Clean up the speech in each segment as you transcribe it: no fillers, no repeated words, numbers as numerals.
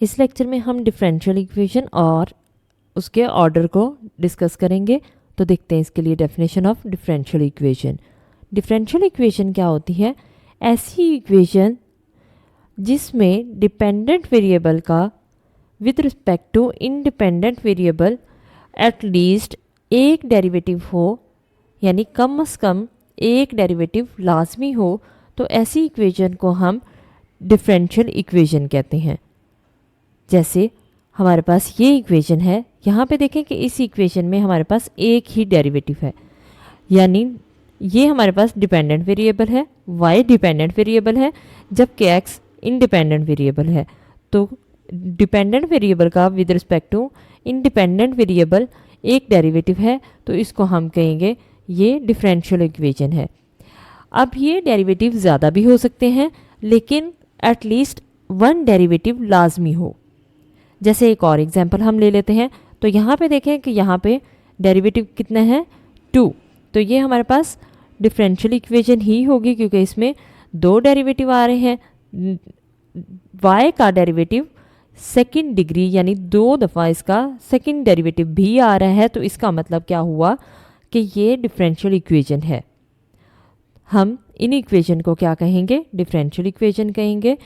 इस लेक्चर में हम डिफरेंशियल इक्वेशन और उसके ऑर्डर को डिस्कस करेंगे। तो देखते हैं इसके लिए definition of differential equation. Differential equation क्या होती है? ऐसी इक्वेशन जिसमें डिपेंडेंट वेरिएबल का with respect to independent variable at least एक डेरिवेटिव हो, यानी कम से कम एक डेरिवेटिव लाजमी हो, तो ऐसी इक्वेशन को हम डिफरेंशियल इक्वेशन कहते हैं। जैसे हमारे पास ये इक्वेशन है, यहाँ पे देखें कि इस इक्वेशन में हमारे पास एक ही डेरिवेटिव है, यानी ये हमारे पास डिपेंडेंट वेरिएबल है, y डिपेंडेंट वेरिएबल है, जबकि x इंडिपेंडेंट वेरिएबल है। तो डिपेंडेंट वेरिएबल का with respect to independent variable एक डेरिवेटिव है, तो इसको हम कहेंगे ये डिफरेंशियल इक्वेशन है। अब ये डेरिवेटिव ज़्यादा भी हो सकते हैं, लेकिन एटलीस्ट वन डेरिवेटिव लाजमी हो। जैसे एक और एग्जांपल हम ले लेते हैं। तो यहाँ पे देखें कि यहाँ पे डेरिवेटिव कितना है? 2। तो ये हमारे पास डिफरेंशियल इक्वेशन ही होगी, क्योंकि इसमें दो डेरिवेटिव आ रहे हैं। y का डेरिवेटिव सेकंड डिग्री, यानी 2 दफ़ा इसका सेकंड डेरिवेटिव भी आ रहा है। तो इसका मतलब क्या हुआ कि ये डिफरेंशियल इक्वेशन है। हम इन इक्वेशन को क्या कहेंगे? डिफरेंशियल इक्वेशन कहेंगे।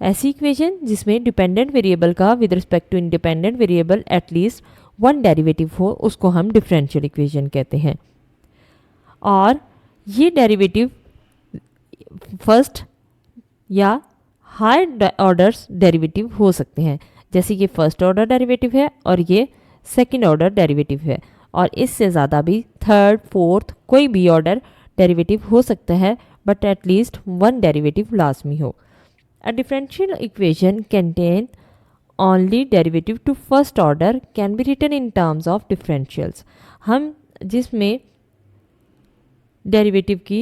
ऐसी इक्वेशन जिसमें डिपेंडेंट वेरिएबल का with respect to independent variable at least one derivative हो, उसको हम डिफरेंशियल इक्वेशन कहते हैं। और ये डेरिवेटिव फर्स्ट या हाई ऑर्डर्स डेरिवेटिव हो सकते हैं। जैसे ये फर्स्ट ऑर्डर डेरिवेटिव है और ये सेकंड ऑर्डर डेरिवेटिव है, और इससे ज़्यादा भी थर्ड, फोर्थ, कोई भी ऑर्डर डेरिवेटिव हो सकता है, बट एटलीस्ट वन डेरिवेटिव लाजमी हो। A differential equation contain only derivative to first order can be written in terms of differentials। हम जिसमें डेरिवेटिव की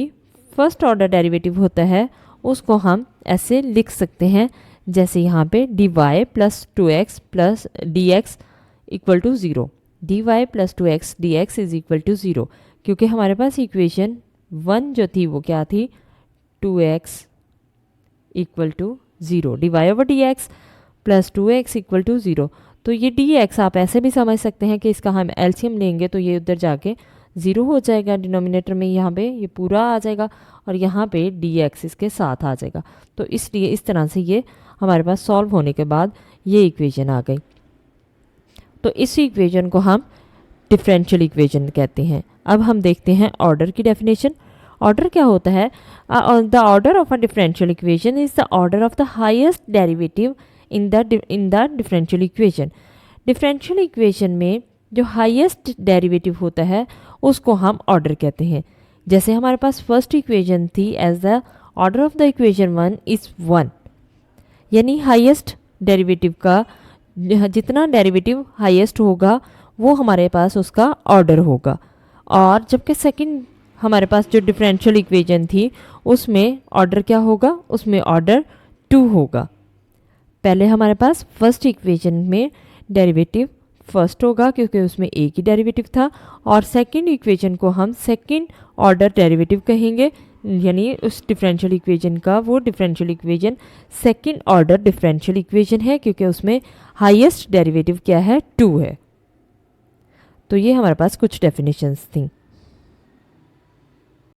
फर्स्ट ऑर्डर डेरिवेटिव होता है उसको हम ऐसे लिख सकते हैं, जैसे यहाँ पे dy plus 2x plus dx equal to 0। dy plus 2x dx is equal to 0, क्योंकि हमारे पास इक्वेशन 1 जो थी वो क्या थी? 2x equal to 0, d y over d x plus 2x equal to 0। तो ये dx आप ऐसे भी समझ सकते हैं कि इसका हम एलसीएम लेंगे तो ये उधर जाके 0 हो जाएगा, डिनोमिनेटर में यहाँ पे ये पूरा आ जाएगा, और यहाँ पे dx इसके साथ आ जाएगा। तो इसलिए इस तरह से ये हमारे पास सॉल्व होने के बाद ये इक्वेशन आ गई। तो इस इक्वेशन को हम डिफरेंशियल इक्वेशन कहते हैं। अब हम देखते हैं ऑर्डर की डेफिनेशन। ऑर्डर क्या होता है? The order of a differential equation is the order of the highest derivative in the differential equation. Differential equation में जो हाईएस्ट डेरिवेटिव होता है उसको हम ऑर्डर कहते हैं। जैसे हमारे पास फर्स्ट इक्वेशन थी, as the order of the equation 1 is 1, यानी हाईएस्ट डेरिवेटिव का जितना डेरिवेटिव हाईएस्ट होगा वो हमारे पास उसका ऑर्डर होगा। और जबकि सेकंड हमारे पास जो डिफरेंशियल इक्वेशन थी उसमें ऑर्डर क्या होगा? उसमें ऑर्डर 2 होगा। पहले हमारे पास फर्स्ट इक्वेशन में डेरिवेटिव फर्स्ट होगा क्योंकि उसमें एक ही डेरिवेटिव था, और सेकंड इक्वेशन को हम सेकंड ऑर्डर डेरिवेटिव कहेंगे, यानी उस डिफरेंशियल इक्वेशन का वो differential equation second order differential equation है, क्योंकि उसमें हाईएस्ट डेरिवेटिव क्या है? 2 है। तो ये हमारे पास कुछ डेफिनेशंस थी।